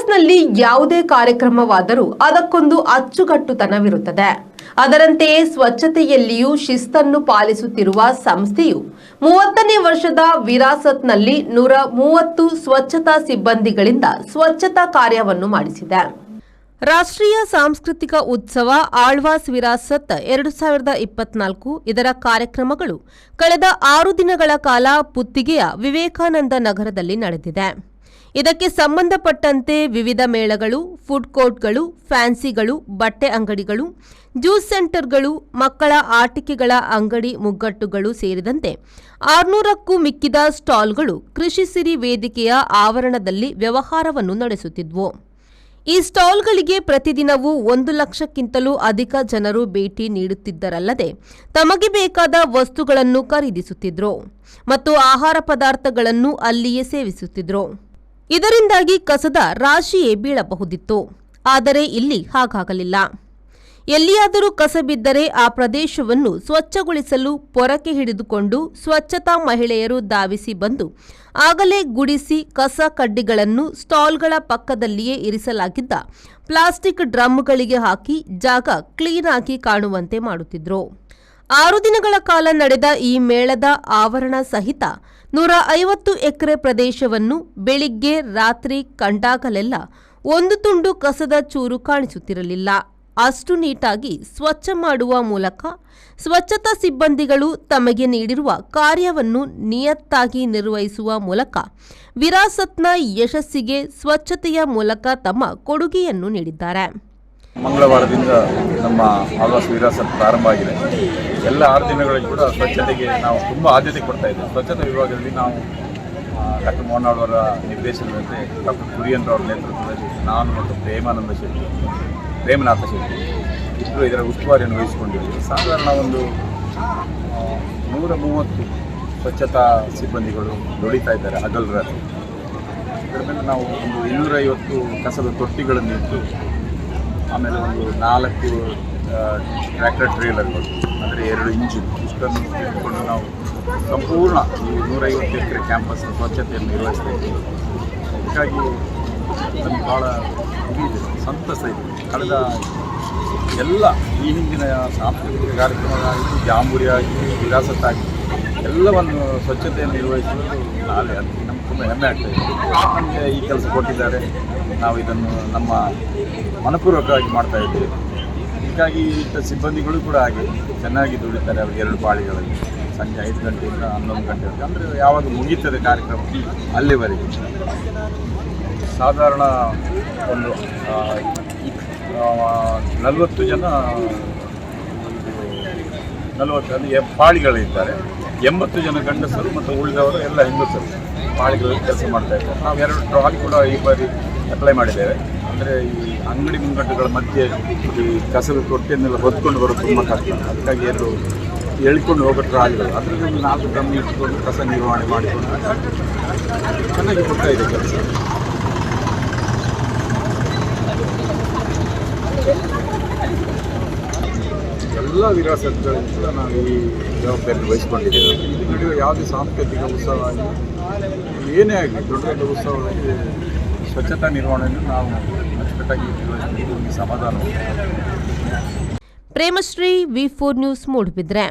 ಕ್ಯಾಂಪಸ್ನಲ್ಲಿ ಯಾವುದೇ ಕಾರ್ಯಕ್ರಮವಾದರೂ ಅದಕ್ಕೊಂದು ಅಚ್ಚುಕಟ್ಟುತನವಿರುತ್ತದೆ. ಅದರಂತೆಯೇ ಸ್ವಚ್ಛತೆಯಲ್ಲಿಯೂ ಶಿಸ್ತನ್ನು ಪಾಲಿಸುತ್ತಿರುವ ಸಂಸ್ಥೆಯು 30ನೇ ವರ್ಷದ ವಿರಾಸತ್ನಲ್ಲಿ 130 ಸ್ವಚ್ಛತಾ ಸಿಬ್ಬಂದಿಗಳಿಂದ ಸ್ವಚ್ಛತಾ ಕಾರ್ಯವನ್ನು ಮಾಡಿಸಿದೆ. ರಾಷ್ಟ್ರೀಯ ಸಾಂಸ್ಕೃತಿಕ ಉತ್ಸವ ಆಳ್ವಾಸ್ ವಿರಾಸತ್ 2024 ಇದರ ಕಾರ್ಯಕ್ರಮಗಳು ಕಳೆದ 6 ದಿನಗಳ ಕಾಲ ಪುತ್ತಿಗೆಯ ವಿವೇಕಾನಂದ ನಗರದಲ್ಲಿ ನಡೆದಿದೆ. ಇದಕ್ಕೆ ಸಂಬಂಧಪಟ್ಟಂತೆ ವಿವಿಧ ಮೇಳಗಳು, ಫುಡ್ ಕೋರ್ಟ್ಗಳು, ಫ್ಯಾನ್ಸಿಗಳು, ಬಟ್ಟೆ ಅಂಗಡಿಗಳು, ಜ್ಯೂಸ್ ಸೆಂಟರ್ಗಳು, ಮಕ್ಕಳ ಆಟಿಕೆಗಳ ಅಂಗಡಿ ಮುಗ್ಗಟ್ಟುಗಳು ಸೇರಿದಂತೆ 600ಕ್ಕೂ ಮಿಕ್ಕಿದ ಸ್ಟಾಲ್ಗಳು ಕೃಷಿ ಸಿರಿ ವೇದಿಕೆಯ ಆವರಣದಲ್ಲಿ ವ್ಯವಹಾರವನ್ನು ನಡೆಸುತ್ತಿದ್ವು. ಈ ಸ್ಟಾಲ್ಗಳಿಗೆ ಪ್ರತಿದಿನವೂ 1 ಲಕ್ಷಕ್ಕಿಂತಲೂ ಅಧಿಕ ಜನರು ಭೇಟಿ ನೀಡುತ್ತಿದ್ದರಲ್ಲದೆ ತಮಗೆ ಬೇಕಾದ ವಸ್ತುಗಳನ್ನು ಖರೀದಿಸುತ್ತಿದ್ರು ಮತ್ತು ಆಹಾರ ಪದಾರ್ಥಗಳನ್ನು ಅಲ್ಲಿಯೇ ಸೇವಿಸುತ್ತಿದ್ರು. ಇದರಿಂದಾಗಿ ಕಸದ ರಾಶಿಯೇ ಬೀಳಬಹುದಿತ್ತು. ಆದರೆ ಇಲ್ಲಿ ಹಾಗಾಗಲಿಲ್ಲ. ಎಲ್ಲಿಯಾದರೂ ಕಸ ಬಿದ್ದರೆ ಆ ಪ್ರದೇಶವನ್ನು ಸ್ವಚ್ಛಗೊಳಿಸಲು ಪೊರಕೆ ಹಿಡಿದುಕೊಂಡು ಸ್ವಚ್ಛತಾ ಮಹಿಳೆಯರು ಧಾವಿಸಿ ಬಂದು ಆಗಲೇ ಗುಡಿಸಿ ಕಸ ಕಡ್ಡಿಗಳನ್ನು ಸ್ಟಾಲ್ಗಳ ಪಕ್ಕದಲ್ಲಿಯೇ ಇರಿಸಲಾಗಿದ್ದ ಪ್ಲಾಸ್ಟಿಕ್ ಡ್ರಮ್ಗಳಿಗೆ ಹಾಕಿ ಜಾಗ ಕ್ಲೀನ್ ಆಗಿ ಕಾಣುವಂತೆ ಮಾಡುತ್ತಿದ್ರು. 6 ದಿನಗಳ ಕಾಲ ನಡೆದ ಈ ಮೇಳದ ಆವರಣ ಸಹಿತ 150 ಎಕರೆ ಪ್ರದೇಶವನ್ನು ಬೆಳಿಗ್ಗೆ ರಾತ್ರಿ ಕಂಡಾಗಲೆಲ್ಲ ಒಂದು ತುಂಡು ಕಸದ ಚೂರು ಕಾಣಿಸುತ್ತಿರಲಿಲ್ಲ. ಅಷ್ಟು ನೀಟಾಗಿ ಸ್ವಚ್ಛ ಮಾಡುವ ಮೂಲಕ ಸ್ವಚ್ಛತಾ ಸಿಬ್ಬಂದಿಗಳು ತಮಗೆ ನೀಡಿರುವ ಕಾರ್ಯವನ್ನು ನಿಯತ್ತಾಗಿ ನಿರ್ವಹಿಸುವ ಮೂಲಕ ವಿರಾಸತ್ನ ಯಶಸ್ಸಿಗೆ ಸ್ವಚ್ಛತೆಯ ಮೂಲಕ ತಮ್ಮ ಕೊಡುಗೆಯನ್ನು ನೀಡಿದ್ದಾರೆ. ಮಂಗಳವಾರದಿಂದ ನಮ್ಮ ಆಳ್ವಾಸ್ ವಿರಾಸತ್ ಪ್ರಾರಂಭ ಆಗಿದೆ. ಎಲ್ಲ 6 ದಿನಗಳಲ್ಲಿ ಕೂಡ ಸ್ವಚ್ಛತೆಗೆ ನಾವು ತುಂಬ ಆದ್ಯತೆ ಕೊಡ್ತಾ ಇದ್ದೇವೆ. ಸ್ವಚ್ಛತಾ ವಿಭಾಗದಲ್ಲಿ ನಾವು ಡಾಕ್ಟರ್ ಮೋಹನ್ ಅವರ ನಿರ್ದೇಶನದಂತೆ ಡಾಕ್ಟರ್ ಕುರಿಯನ್ರವರ ನೇತೃತ್ವದಲ್ಲಿ ನಾನು ಮತ್ತು ಪ್ರೇಮನಾಥ ಶೆಟ್ಟಿ ಇಬ್ಬರು ಇದರ ಉಸ್ತುವಾರಿಯನ್ನು ವಹಿಸಿಕೊಂಡಿದ್ದೀವಿ. ಸಾಧಾರಣ ಒಂದು 130 ಸ್ವಚ್ಛತಾ ಸಿಬ್ಬಂದಿಗಳು ದುಡಿತಾ ಇದ್ದಾರೆ ಹಗಲು ರಾತ್ರಿ. ಇದರ ಮೇಲೆ ನಾವು ಒಂದು 250 ಕಸದ ತೊಟ್ಟಿಗಳನ್ನು ಇಟ್ಟು ಆಮೇಲೆ ಒಂದು 4 ಟ್ರ್ಯಾಕ್ಟರ್ ಟ್ರೇಲರ್ಗಳು ಅಂದರೆ 2 ಇಂಜಿನ್ ಇಷ್ಟನ್ನು ಇಟ್ಟುಕೊಂಡು ನಾವು ಸಂಪೂರ್ಣ ಈ 150 ಎಕರೆ ಕ್ಯಾಂಪಸ್ ಸ್ವಚ್ಛತೆಯನ್ನು ನಿರ್ವಹಿಸ್ತಾ ಇದ್ದೀವಿ. ಹೀಗಾಗಿ ನಮಗೆ ಭಾಳ ಇದೆ, ಸಂತಸ ಇದೆ. ಕಳೆದ ಎಲ್ಲ ಈ ಹಿಂದಿನ ಸಾಂಸ್ಕೃತಿಕ ಕಾರ್ಯಕ್ರಮಗಳಾಗಿ ಜಾಂಬೂರಿ ಆಗಿ ವಿರಾಸತ್ತಾಗಿ ಎಲ್ಲವನ್ನು ಸ್ವಚ್ಛತೆಯನ್ನು ನಿರ್ವಹಿಸಲು ನಾಳೆ ಅದಕ್ಕೆ ನಮ್ಗೆ ತುಂಬ ಹೆಮ್ಮೆ ಆಗ್ತಾಯಿದೆ. ನಮಗೆ ಈ ಕೆಲಸ ಕೊಟ್ಟಿದ್ದಾರೆ, ನಾವು ಇದನ್ನು ನಮ್ಮ ಮನಪೂರ್ವಕವಾಗಿ ಮಾಡ್ತಾ ಇದ್ದೇವೆ. ಹೀಗಾಗಿ ಸಿಬ್ಬಂದಿಗಳು ಕೂಡ ಹಾಗೆ ಚೆನ್ನಾಗಿ ದುಡಿತಾರೆ. ಅವ್ರಿಗೆ 2 ಪಾಳಿಗಳಲ್ಲಿ ಸಂಜೆ 5 ಗಂಟೆಯಿಂದ 11 ಗಂಟೆವರೆಗೆ, ಅಂದರೆ ಯಾವಾಗ ಮುಗೀತದೆ ಕಾರ್ಯಕ್ರಮ ಅಲ್ಲಿವರೆಗೆ. ಸಾಧಾರಣ ಒಂದು 40 ಜನ 40 ಅಂದರೆ ಪಾಳಿಗಳಿದ್ದಾರೆ. 80 ಜನ ಗಂಡಸರು ಮತ್ತು ಉಳಿದವರು ಎಲ್ಲ ಹೆಂಗಸರು ಪಾಳಿಗಳಲ್ಲಿ ಕೆಲಸ ಮಾಡ್ತಾ ಇದ್ದಾರೆ. ನಾವು 2 ಟ್ರಾಲಿ ಕೂಡ ಈ ಬಾರಿ ಅಪ್ಲೈ ಮಾಡಿದ್ದೇವೆ. ಅಂದರೆ ಈ ಅಂಗಡಿ ಮುಂಗಟ್ಟುಗಳ ಮಧ್ಯೆ ಈ ಕಸದ ತೊಟ್ಟಿಯನ್ನೆಲ್ಲ ಹೊತ್ಕೊಂಡು ಬರೋದು ತುಂಬ ಕಷ್ಟ. ಅದಕ್ಕಾಗಿ 2 ಎಳ್ಕೊಂಡು ಹೋಗೋ ಟ್ರಾಲಿಗಳು, ಅದರಲ್ಲಿ ಒಂದು 4 ಡ್ರಮ್ ಇಟ್ಕೊಂಡು ಕಸ ನಿರ್ವಹಣೆ ಮಾಡಿಕೊಂಡು ಚೆನ್ನಾಗಿ ಕೊಡ್ತಾ ಇದೆ ಕೆಲಸ. ಎಲ್ಲ ವಿರಾಸತ್ಗಳಿಂದ ಕೂಡ ನಾವು ಈ ಜವಾಬ್ದಾರಿ ವಹಿಸಿಕೊಂಡಿದ್ದೇವೆ. ಇಲ್ಲಿ ನಡೆಯುವ ಯಾವುದೇ ಸಾಂಸ್ಕೃತಿಕ ಉತ್ಸವ ಆಗಲಿ ಏನೇ ಆಗಲಿ ದೊಡ್ಡ ದೊಡ್ಡ ಉತ್ಸವಗಳಲ್ಲಿ ಸ್ವಚ್ಛತಾ ನಿರ್ವಹಣೆಯನ್ನು ನಾವು ಅಚ್ಚುಕಟ್ಟಾಗಿ ನಿರ್ವಹಿಸಿದ್ದೀವಿ. ಸಮಾಧಾನ. Premashree, V4 news, Moodbidri.